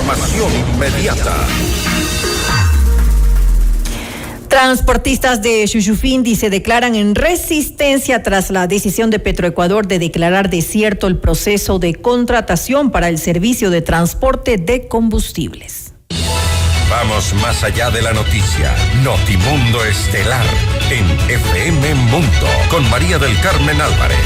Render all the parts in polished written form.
Información inmediata. Transportistas de Shushufindi se declaran en resistencia tras la decisión de Petroecuador de declarar desierto el proceso de contratación para el servicio de transporte de combustibles. Vamos más allá de la noticia. Notimundo Estelar en FM Mundo con María del Carmen Álvarez.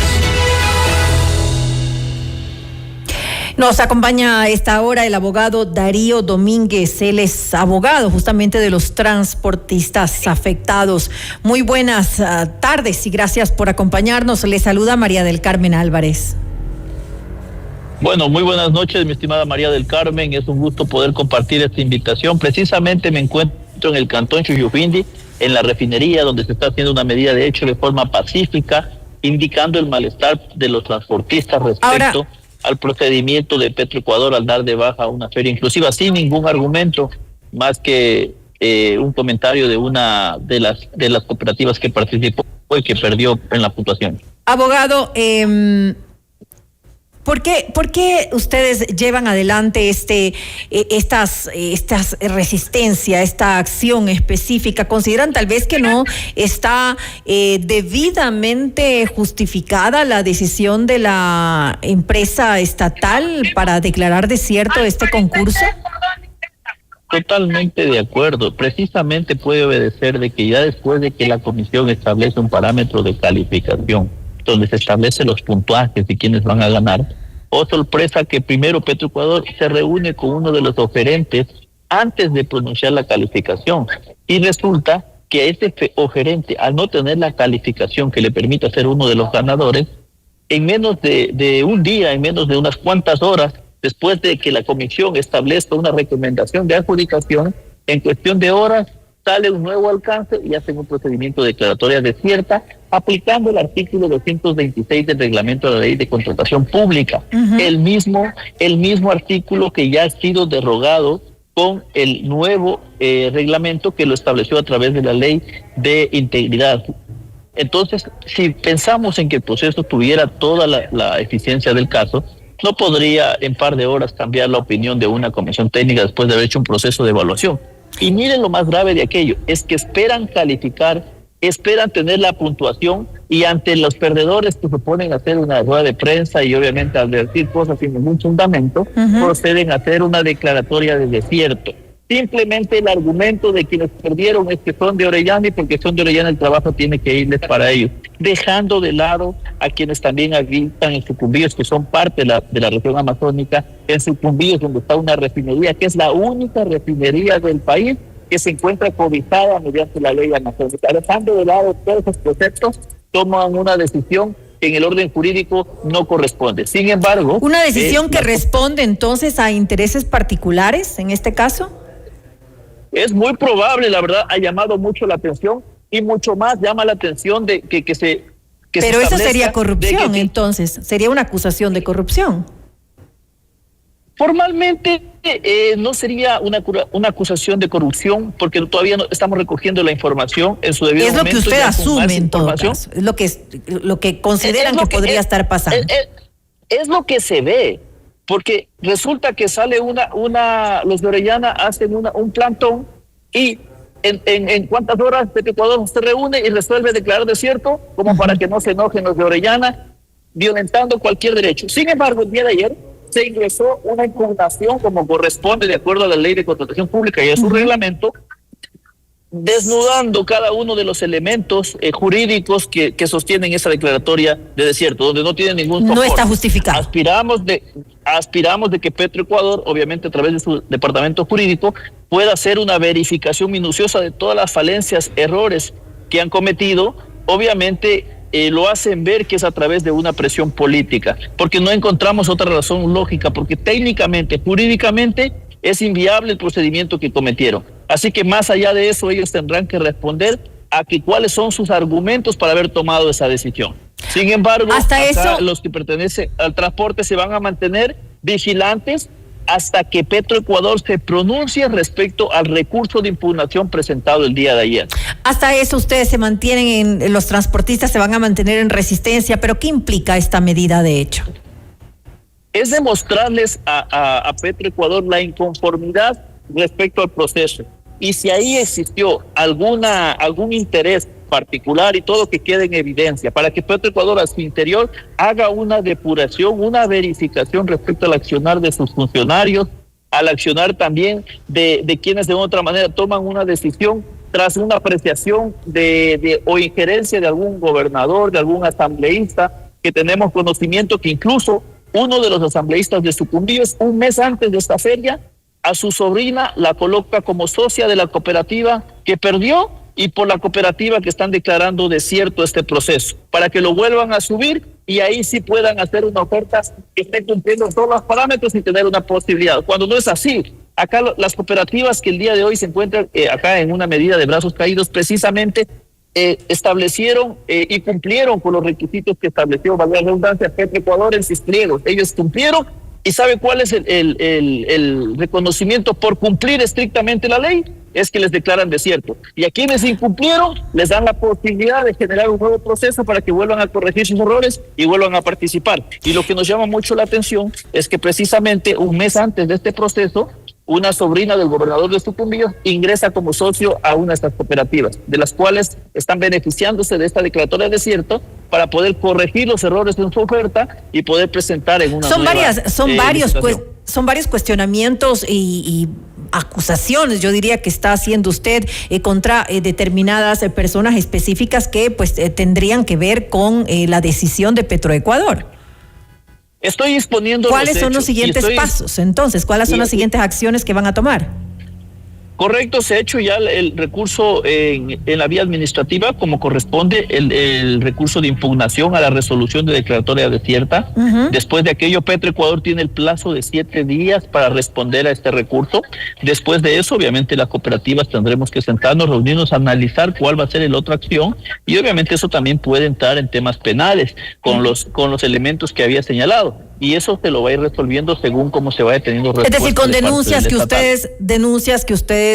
Nos acompaña a esta hora el abogado Darío Domínguez. Él es abogado justamente de los transportistas afectados. Muy buenas tardes y gracias por acompañarnos. Le saluda María del Carmen Álvarez. Bueno, muy buenas noches, mi estimada María del Carmen. Es un gusto poder compartir esta invitación. Precisamente me encuentro en el cantón Shushufindi, en la refinería, donde se está haciendo una medida de hecho de forma pacífica, indicando el malestar de los transportistas respecto al procedimiento de Petroecuador al dar de baja a una feria inclusiva sin ningún argumento más que un comentario de una de las cooperativas que participó y que perdió en la puntuación. Abogado, ¿Por qué ustedes llevan adelante estas resistencia, esta acción específica? ¿Consideran tal vez que no está debidamente justificada la decisión de la empresa estatal para declarar desierto este concurso? Totalmente de acuerdo. Precisamente puede obedecer de que ya después de que la comisión establece un parámetro de calificación, donde se establecen los puntuajes de quienes van a ganar. Oh, sorpresa que primero Petroecuador se reúne con uno de los oferentes antes de pronunciar la calificación. Y resulta que ese oferente, al no tener la calificación que le permita ser uno de los ganadores, en menos de un día, en menos de unas cuantas horas, después de que la comisión establezca una recomendación de adjudicación, en cuestión de horas, sale un nuevo alcance y hacen un procedimiento de declaratoria desierta aplicando el artículo 226 del reglamento de la ley de contratación pública, el mismo artículo que ya ha sido derogado con el nuevo reglamento que lo estableció a través de la ley de integridad. Entonces, si pensamos en que el proceso tuviera toda la eficiencia del caso, no podría en par de horas cambiar la opinión de una comisión técnica después de haber hecho un proceso de evaluación. Y miren lo más grave de aquello, es que esperan calificar, esperan tener la puntuación y ante los perdedores que se ponen a hacer una rueda de prensa y obviamente al decir cosas sin ningún fundamento, proceden a hacer una declaratoria de desierto. Simplemente el argumento de quienes perdieron es que son de Orellana y porque son de Orellana el trabajo tiene que irles para ellos, dejando de lado a quienes también habitan en Sucumbíos, que son parte de la región amazónica, en Sucumbíos donde está una refinería que es la única refinería del país que se encuentra cobijada mediante la ley amazónica. Dejando de lado todos esos conceptos, toman una decisión que en el orden jurídico no corresponde. Sin embargo... ¿Una decisión que responde entonces a intereses particulares en este caso? Es muy probable, la verdad, ha llamado mucho la atención y mucho más llama la atención de que se... Pero eso sería corrupción, entonces, sería una acusación de corrupción. Formalmente no sería una acusación de corrupción porque todavía no estamos recogiendo la información en su debido momento. Es lo que usted asume en todo caso, es lo que consideran que podría estar pasando. Es lo que se ve. Porque resulta que sale los de Orellana hacen un plantón y en cuántas horas Petroecuador se reúne y resuelve declarar desierto como para que no se enojen los de Orellana, violentando cualquier derecho. Sin embargo, el día de ayer se ingresó una impugnación como corresponde de acuerdo a la ley de contratación pública y a su reglamento, desnudando cada uno de los elementos jurídicos que sostienen esa declaratoria de desierto, donde no tiene ningún soporte. No está justificado. Aspiramos de que Petroecuador, obviamente a través de su departamento jurídico, pueda hacer una verificación minuciosa de todas las falencias, errores que han cometido. Obviamente lo hacen ver que es a través de una presión política, porque no encontramos otra razón lógica, porque técnicamente, jurídicamente, es inviable el procedimiento que cometieron. Así que más allá de eso, ellos tendrán que responder a cuáles son sus argumentos para haber tomado esa decisión. Sin embargo, los que pertenecen al transporte se van a mantener vigilantes hasta que Petroecuador se pronuncie respecto al recurso de impugnación presentado el día de ayer. Hasta eso ustedes se mantienen, los transportistas se van a mantener en resistencia, pero ¿qué implica esta medida de hecho? es demostrarles a Petroecuador la inconformidad respecto al proceso. Y si ahí existió algún interés particular y todo, que quede en evidencia, para que Petroecuador a su interior haga una depuración, una verificación respecto al accionar de sus funcionarios, al accionar también de quienes de otra manera toman una decisión tras una apreciación o injerencia de algún gobernador, de algún asambleísta, que tenemos conocimiento que incluso uno de los asambleístas de Sucumbíos, un mes antes de esta feria, a su sobrina la coloca como socia de la cooperativa que perdió, y por la cooperativa que están declarando desierto este proceso, para que lo vuelvan a subir y ahí sí puedan hacer una oferta que esté cumpliendo todos los parámetros y tener una posibilidad. Cuando no es así, acá las cooperativas que el día de hoy se encuentran acá en una medida de brazos caídos, precisamente establecieron y cumplieron con los requisitos que estableció, valga la redundancia, Petroecuador en sus pliegos. Ellos cumplieron. ¿Y sabe cuál es el reconocimiento por cumplir estrictamente la ley? Es que les declaran desierto. Y a quienes incumplieron, les dan la posibilidad de generar un nuevo proceso para que vuelvan a corregir sus errores y vuelvan a participar. Y lo que nos llama mucho la atención es que precisamente un mes antes de este proceso, una sobrina del gobernador de Sucumbíos ingresa como socio a una de estas cooperativas, de las cuales están beneficiándose de esta declaratoria de desierto para poder corregir los errores en su oferta y poder presentar en una son varios cuestionamientos y acusaciones, yo diría, que está haciendo usted contra determinadas personas específicas que pues tendrían que ver con la decisión de Petroecuador. Estoy exponiendo ¿Cuáles son los siguientes pasos entonces? ¿Cuáles son las siguientes acciones que van a tomar? Correcto, se ha hecho ya el recurso en la vía administrativa, como corresponde, el recurso de impugnación a la resolución de declaratoria desierta. Después de aquello, Petroecuador tiene el plazo de 7 días para responder a este recurso. Después de eso, obviamente, las cooperativas tendremos que sentarnos, reunirnos, analizar cuál va a ser la otra acción, y obviamente eso también puede entrar en temas penales con los elementos que había señalado. Y eso se lo va a ir resolviendo según cómo se vaya teniendo respuesta. Es decir, con denuncias que ustedes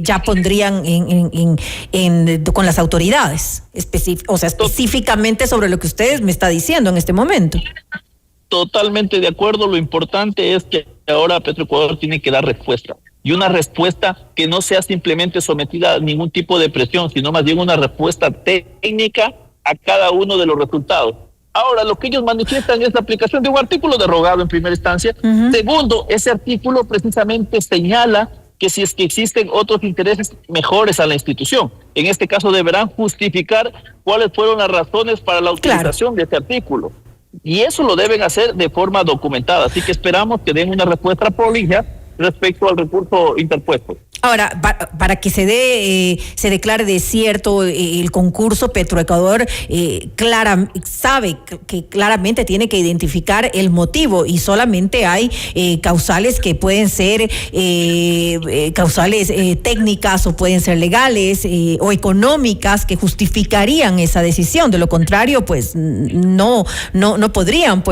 ya pondrían con las autoridades, específicamente sobre lo que ustedes me está diciendo en este momento. Totalmente de acuerdo. Lo importante es que ahora Petroecuador tiene que dar respuesta. Y una respuesta que no sea simplemente sometida a ningún tipo de presión, sino más bien una respuesta técnica a cada uno de los resultados. Ahora, lo que ellos manifiestan es la aplicación de un artículo derogado en primera instancia. Segundo, ese artículo precisamente señala que si es que existen otros intereses mejores a la institución, en este caso deberán justificar cuáles fueron las razones para la utilización de ese artículo. Y eso lo deben hacer de forma documentada. Así que esperamos que den una respuesta prolija respecto al recurso interpuesto. Ahora, para que se declare desierto el concurso, Petroecuador sabe que claramente tiene que identificar el motivo, y solamente hay causales que pueden ser causales técnicas, o pueden ser legales o económicas, que justificarían esa decisión. De lo contrario, pues no podrían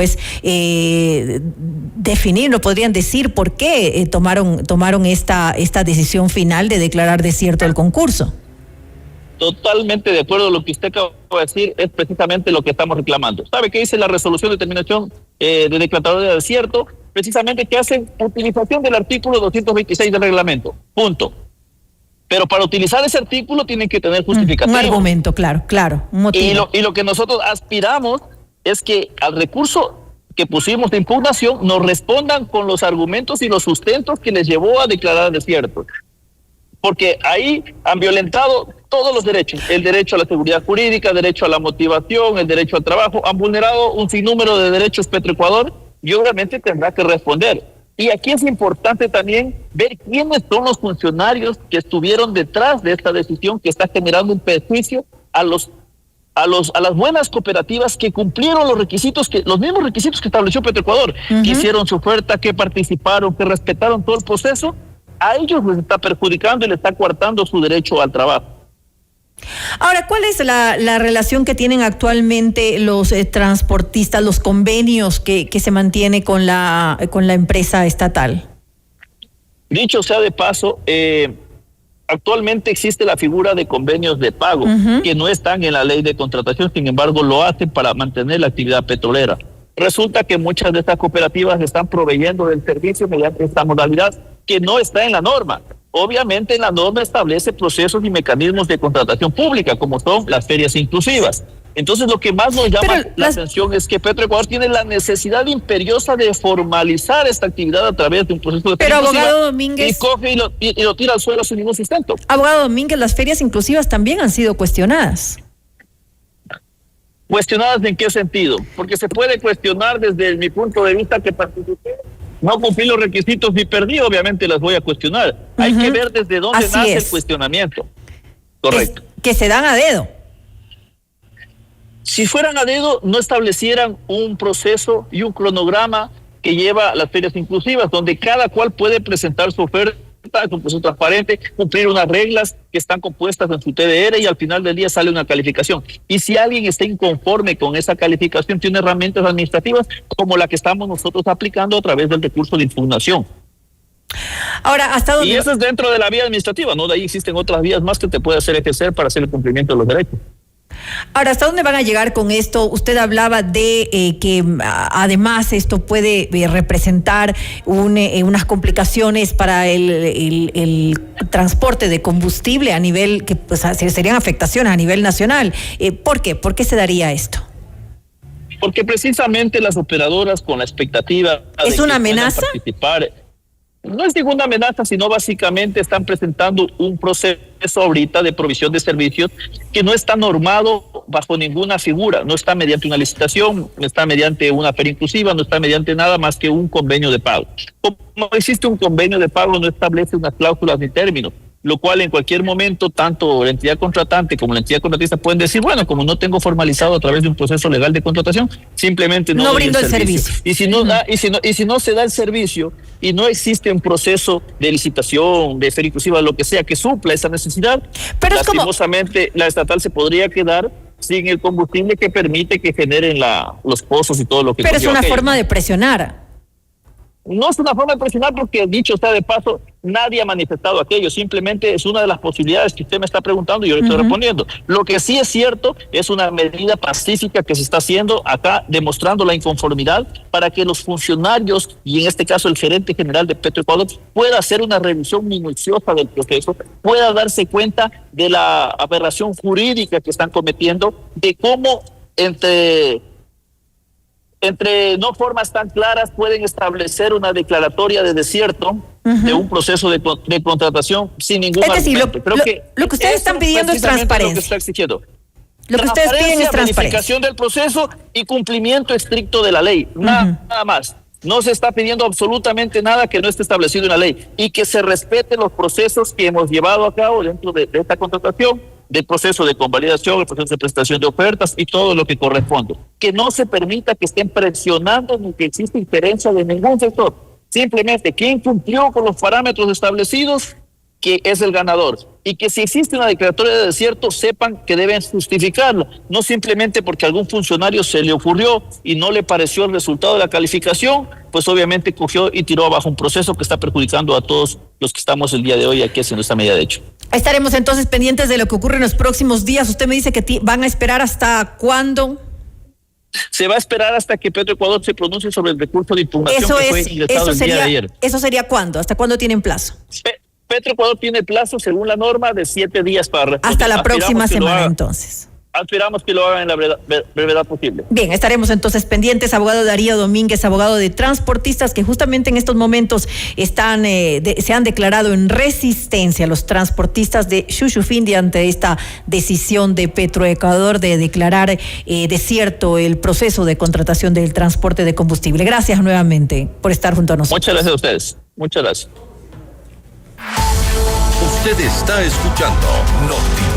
definir, no podrían decir por qué tomaron esta decisión final de declarar desierto el concurso. Totalmente de acuerdo. Lo que usted acaba de decir es precisamente lo que estamos reclamando. ¿Sabe qué dice la resolución de determinación de declaratoria de desierto? Precisamente que hacen utilización del artículo 226 del reglamento. Punto. Pero para utilizar ese artículo tienen que tener justificación. Un argumento, claro. Un motivo. Y lo que nosotros aspiramos es que al recurso que pusimos de impugnación nos respondan con los argumentos y los sustentos que les llevó a declarar desierto. Porque ahí han violentado todos los derechos: el derecho a la seguridad jurídica, el derecho a la motivación, el derecho al trabajo. Han vulnerado un sinnúmero de derechos Petroecuador, y obviamente tendrá que responder. Y aquí es importante también ver quiénes son los funcionarios que estuvieron detrás de esta decisión que está generando un perjuicio a las buenas cooperativas que cumplieron los mismos requisitos que estableció Petroecuador, que hicieron su oferta, que participaron, que respetaron todo el proceso. A ellos les está perjudicando y les está coartando su derecho al trabajo. Ahora, ¿cuál es la relación que tienen actualmente los transportistas, los convenios que se mantiene con la empresa estatal? Dicho sea de paso, actualmente existe la figura de convenios de pago, que no están en la ley de contratación, sin embargo lo hacen para mantener la actividad petrolera. resulta que muchas de estas cooperativas están proveyendo del servicio mediante esta modalidad que no está en la norma. Obviamente la norma establece procesos y mecanismos de contratación pública, como son las ferias inclusivas. Entonces lo que más nos llama la atención es que Petroecuador tiene la necesidad imperiosa de formalizar esta actividad a través de un proceso de feria inclusiva. Pero abogado Domínguez, y coge y lo tira al suelo sin ningún sustento. Abogado Domínguez, las ferias inclusivas también han sido cuestionadas. ¿Cuestionadas en qué sentido? Porque se puede cuestionar desde mi punto de vista que participé, no cumplí los requisitos y perdí, obviamente las voy a cuestionar. Hay que ver desde dónde nace el cuestionamiento. Correcto. Que se dan a dedo. Si fueran a dedo, no establecieran un proceso y un cronograma que lleva a las ferias inclusivas, donde cada cual puede presentar su oferta con proceso transparente, cumplir unas reglas que están compuestas en su TDR y al final del día sale una calificación. Y si alguien está inconforme con esa calificación, tiene herramientas administrativas como la que estamos nosotros aplicando a través del recurso de impugnación. Ahora, ¿hasta dónde? Y eso es dentro de la vía administrativa, ¿no? De ahí existen otras vías más que te puede hacer ejercer para hacer el cumplimiento de los derechos. Ahora, ¿hasta dónde van a llegar con esto? Usted hablaba de que además esto puede representar unas complicaciones para el transporte de combustible a nivel, que pues serían afectaciones a nivel nacional. ¿Por qué? ¿Por qué se daría esto? Porque precisamente las operadoras con la expectativa ¿Es de una que amenaza? Participar, no es ninguna amenaza, sino básicamente están presentando un proceso ahorita de provisión de servicios que no está normado bajo ninguna figura, no está mediante una licitación, no está mediante una feria inclusiva, no está mediante nada más que un convenio de pago. Como existe un convenio de pago, no establece unas cláusulas ni términos, lo cual en cualquier momento tanto la entidad contratante como la entidad contratista pueden decir, bueno, como no tengo formalizado a través de un proceso legal de contratación, simplemente no brindo el servicio. Y si no se da el servicio y no existe un proceso de licitación, de feria inclusiva, lo que sea, que supla esa necesidad, pero lastimosamente la estatal se podría quedar sin el combustible que permite que generen los pozos y todo lo que... Pero es una forma de presionar. No es una forma de presionar porque, dicho está de paso, nadie ha manifestado aquello. Simplemente es una de las posibilidades que usted me está preguntando y yo le estoy respondiendo. Lo que sí es cierto es una medida pacífica que se está haciendo acá, demostrando la inconformidad para que los funcionarios, y en este caso el gerente general de Petroecuador, pueda hacer una revisión minuciosa del proceso, pueda darse cuenta de la aberración jurídica que están cometiendo, de cómo entre no formas tan claras pueden establecer una declaratoria de desierto de un proceso de contratación sin ningún argumento. Lo que ustedes están pidiendo es transparencia. Lo que está exigiendo. Lo que ustedes piden es transparencia. Verificación del proceso y cumplimiento estricto de la ley. Nada más. No se está pidiendo absolutamente nada que no esté establecido en la ley y que se respeten los procesos que hemos llevado a cabo dentro de esta contratación, del proceso de convalidación, el proceso de prestación de ofertas y todo lo que corresponde. Que no se permita que estén presionando ni que exista injerencia de ningún sector. Simplemente quien cumplió con los parámetros establecidos, que es el ganador. Y que si existe una declaratoria de desierto, sepan que deben justificarla. No simplemente porque a algún funcionario se le ocurrió y no le pareció el resultado de la calificación, pues obviamente cogió y tiró abajo un proceso que está perjudicando a todos los que estamos el día de hoy aquí haciendo esta medida de hecho. Estaremos entonces pendientes de lo que ocurre en los próximos días. Usted me dice que van a esperar ¿hasta cuándo? Se va a esperar hasta que Petroecuador se pronuncie sobre el recurso de impugnación que fue ingresado el día de ayer. ¿Eso sería cuándo? ¿Hasta cuándo tienen plazo? Petroecuador tiene plazo, según la norma, de 7 días para responder. Hasta la próxima semana, entonces. Aspiramos que lo hagan en la brevedad posible. Bien, estaremos entonces pendientes. Abogado Darío Domínguez, abogado de transportistas, que justamente en estos momentos se han declarado en resistencia los transportistas de Shushufindi ante esta decisión de Petroecuador de declarar desierto el proceso de contratación del transporte de combustible. Gracias nuevamente por estar junto a nosotros. Muchas gracias a ustedes. Muchas gracias. Usted está escuchando Notimundo.